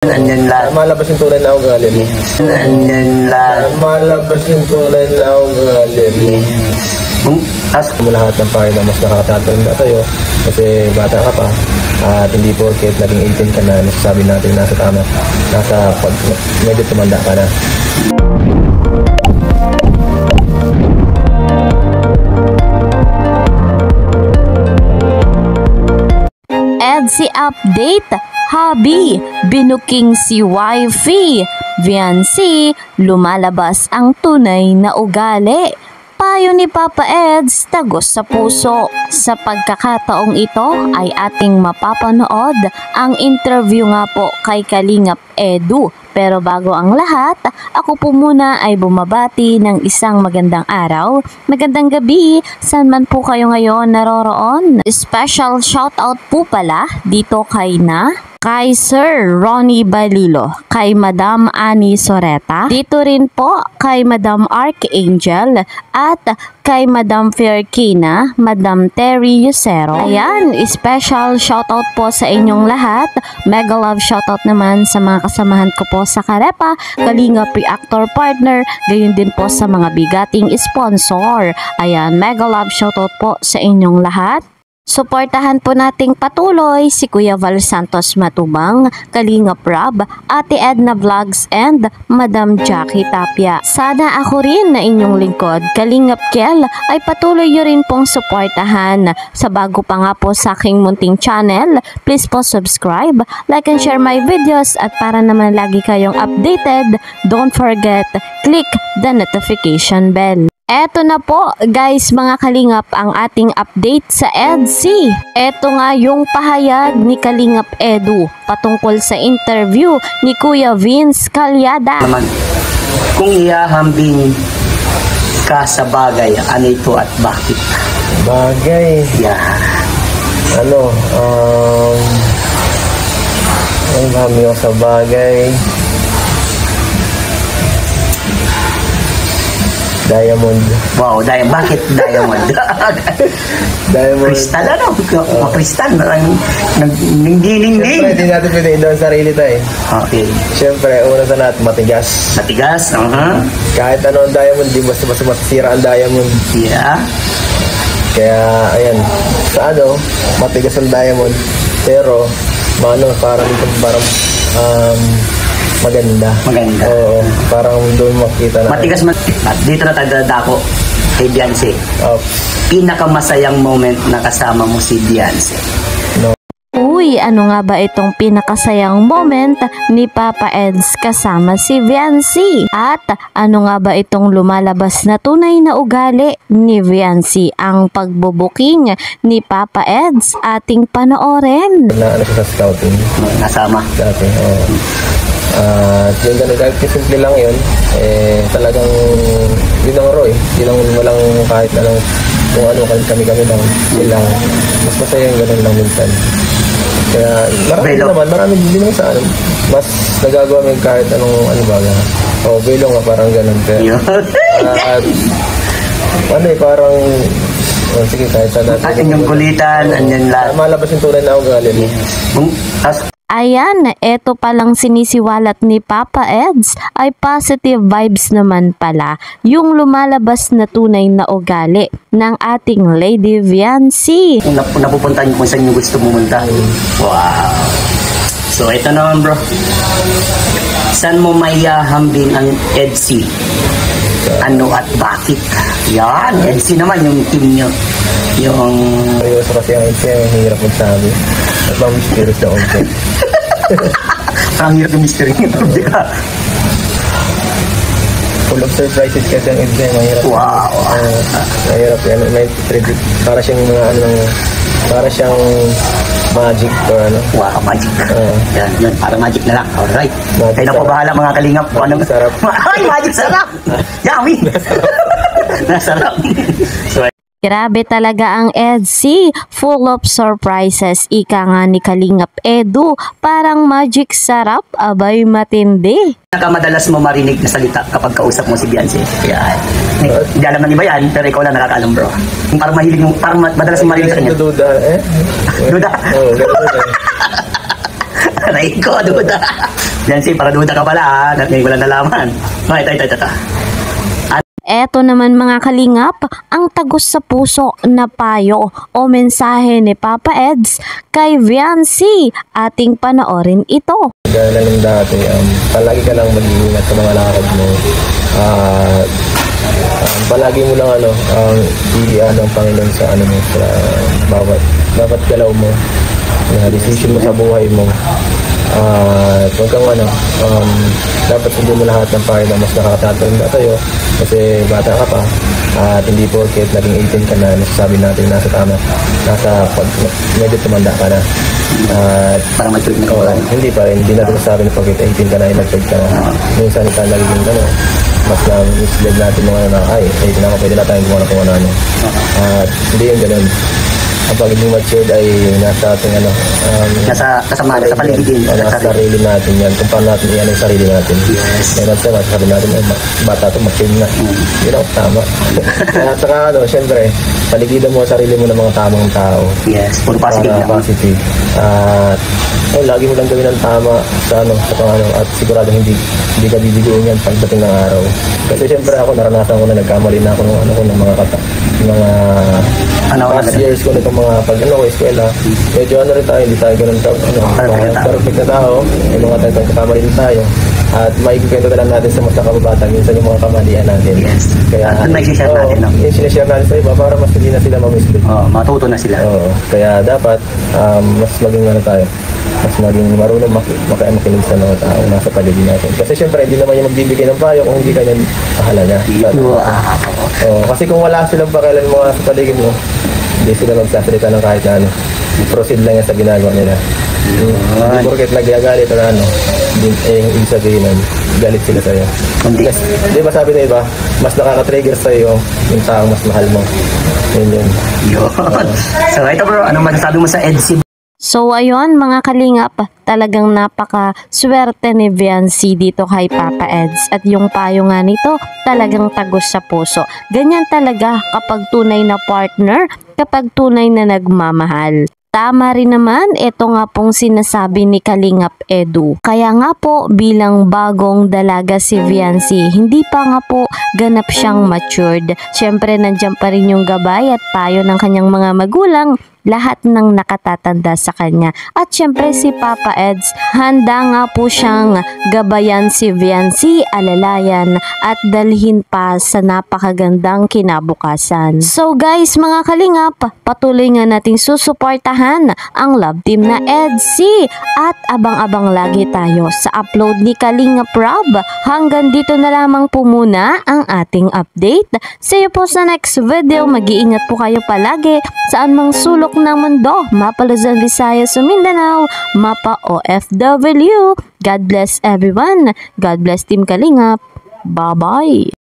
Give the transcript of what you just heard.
Andyan lahat. Malabas yung tunay na ugali. Andyan lahat. Malabas yung tunay na ugali. Mo lahat ng pakita mas nakakatanda tayo kasi bata ka pa at hindi porket naging 18 ka na nasasabi natin nasa tama, nasa pag medyo tumanda ka na. EDSI update, hubby, binuking si wifey, fiancé, lumalabas ang tunay na ugali. Payo ni Papa Eds, tagos sa puso. Sa pagkakataong ito ay ating mapapanood ang interview nga po kay Kalingap Edu. Pero bago ang lahat, ako po muna ay bumabati ng isang magandang araw, magandang gabi, saan man po kayo ngayon naroroon. Special shoutout po pala dito kay Sir Ronnie Balilo, kay Madam Annie Soreta, dito rin po kay Madam Archangel at kay Madam Fierkina, Madam Terry Yusero. Ayan, special shoutout po sa inyong lahat. Mega love shoutout naman sa mga kasamahan ko po sa Karepa, Kalingap Reactor Partner, gayon din po sa mga bigating sponsor. Ayan, mega love shoutout po sa inyong lahat. Suportahan po nating patuloy si Kuya Val Santos Matubang, Kalingap Rob, Ate Edna Vlogs and Madam Jackie Tapia. Sana ako rin na inyong lingkod, Kalingap Kel, ay patuloy nyo rin pong suportahan. Sa bago pa nga po sa aking munting channel, please po subscribe, like and share my videos at para naman lagi kayong updated, don't forget, click the notification bell. Eto na po guys mga Kalingap ang ating update sa EDSI. Eto nga yung pahayag ni Kalingap Edu patungkol sa interview ni Kuya Vince Calyada. Naman, kung ihahambing ka sa bagay, ano ito at bakit? Bagay, Yeah. ang dami ko sa bagay. Diamond. Wow, bakit diamond? Diamond. Kristal ano? Kristal. Nagdinding. Siyempre, hindi natin pwede doon sarili tayo. Okay. Siyempre, una sa lahat, matigas. Matigas. Kahit ano ang diamond, di basta masisira ang diamond. Yeah. Kaya, ayan, sa matigas ang diamond. Pero, parang maganda. Oo, parang doon makita na. Matigas at dito na tagdadako kay Beyonce. Pinakamasayang moment na kasama mo si Beyonce. Uy, ano nga ba itong pinakasayang moment ni Papa Eds kasama si Viancy? At ano nga ba itong lumalabas na tunay na ugali ni Viancy? Ang pagbubuking ni Papa Eds ating panoorin. Ano siya sa scouting? Nasama. Dati, yung ganun, kahit simple lang yun, talagang yun ang Roy, yun ang walang kahit anong kung ano kami lang, yun lang, mas masaya yung ganun lang minsan. Kaya marami din naman sa mas nagagawa mo kahit anong baga. Belo nga parang ganun. Kaya, parang, sige kahit saan natin. At inyong kulitan, andyan lahat. Malabas yung tunay na ugali. Ayan, eto palang sinisiwalat ni Papa Eds ay positive vibes naman pala yung lumalabas na tunay na ugali ng ating Lady Viancy. Napupuntahan kung saan yung gusto pumunta. Wow! So ito naman bro, saan mo maihahambing ang EDSI? Ano at bakit? Yan, EDSI naman yung team nyo. Yung... Seryoso kasi ang EDSI, ang hirap magsabi. At mga mysterious na object. Parang hirap yung mystery nito. Full of surprises kasi ang EDSI, mahirap. Wow! Mahirap yan. May predict. Para siyang para siyang magic or ano. Wow, magic. Yan, yun. Para magic na lang. Alright. Magic Kayo na po bahala mga Kalingap. Magic sarap. Ay, magic sarap! Yummy! Nasarap. So, Grabe talaga ang EDSI, full of surprises. Ika nga ni Kalingap Edu, parang magic sarap, abay matindi. Nakamadalas mo marinig na salita kapag kausap mo si Beyonce. Yan. Hindi alam ng iba yan, pero ikaw lang nakakaalam bro. Parang mahilig mo, parang madalas mo marinig sa kanya. Duda. Duda? Oo, duda. Aray ko, duda. Fiancé, para duda ka pala ha. Ngayon ko lang nalaman. Okay, ito. Eto naman mga kalingap, ang tagos sa puso na payo o mensahe ni Papa Eds kay Viancy. Ating panoorin ito. Gaya lang yung dati, palagi ka lang mag-iingat sa mga lakad mo. Palagi mo lang iiyan ang Panginoon sa mo, sa bawat galaw mo, decision mo sa buhay mo. Huwag kang dapat hindi mo lahat ng Panginoon mas nakakatatawin na sa'yo kasi bata ka pa at hindi porket naging 18 ka na nasasabi natin pag medyo tumanda ka na Para mature na ka. hindi pa rin, hindi natin nasasabi na porket 18 ka na, elected ka na. Minsan ka nagiging mas na-misled natin mga ay 18 ako, pwede na tayong kung ano. Hindi yung ganun. Ang pagiging matured ay nasa ating Nasa kasama, sa paligid din. Nasa sarili natin yan. Kung paano natin iyan ang sarili natin. Yes. Kaya sabi natin, bata ito, matured na. Yun ako, tama. At saka syempre, paligidan mo ang sarili mo ng mga tamang tao. Yes, puro positive lang. Positive. Lagi mo lang gawin ang tama sa at sigurado hindi ka bibigyan yan pagdating ng araw. Kasi syempre ako, naranasan ko na nagkamali na ako ng mga past years ko nitong mga eskwela. Medyo rin tayo, hindi tayo ganun perfect na tao. May mga tayo kakamali din tayo. At maikikwento na lang natin sa mas nakababata minsan yung mga kamalian natin. Yes. Kaya nag-share natin. Yung sinishare natin sa iba para mas hindi na sila mamislead. Matuto na sila. Kaya dapat mas maging tayo. Mas maging marunong makinig sa mga tao nasa paligid natin. Kasi syempre, hindi naman yung magbibigay ng payo kung hindi ka niyan mahalaga. Kasi kung wala silang pakialam mga sa paligid mo, hindi sila magsasalita ng kahit na proceed lang yan sa ginagawa nila. Hindi porket nagagalit o ibig sabihin galit sila sa'yo. Kasi, di ba sabi na iba, mas nakaka-trigger sa'yo yung taong mas mahal mo. Yun. So ito bro, anong masasabi mo sa EDC? So ayun mga kalingap, talagang napaka-swerte ni Viancy dito kay Papa Eds at yung payo nga nito talagang tagos sa puso. Ganyan talaga kapag tunay na partner, kapag tunay na nagmamahal. Tama rin naman, ito nga pong sinasabi ni Kalingap Edu. Kaya nga po bilang bagong dalaga si Viancy, hindi pa nga po ganap siyang matured. Siyempre nandiyan pa rin yung gabay at payo ng kanyang mga magulang, lahat ng nakatatanda sa kanya. At syempre si Papa Eds, handa nga po siyang gabayan si Viancy, alalayan at dalhin pa sa napakagandang kinabukasan. So guys mga kalingap, patuloy nga nating susuportahan ang love team na EDC at abang-abang lagi tayo sa upload ni Kalingap Rob. Hanggang dito na lamang po muna ang ating update. See you po sa next video. Mag-iingat po kayo palagi saan mang sulok ng mundo, mapa Luzon, Visayas, Mindanao, mapa OFW. God bless everyone. God bless Team Kalingap. Bye-bye.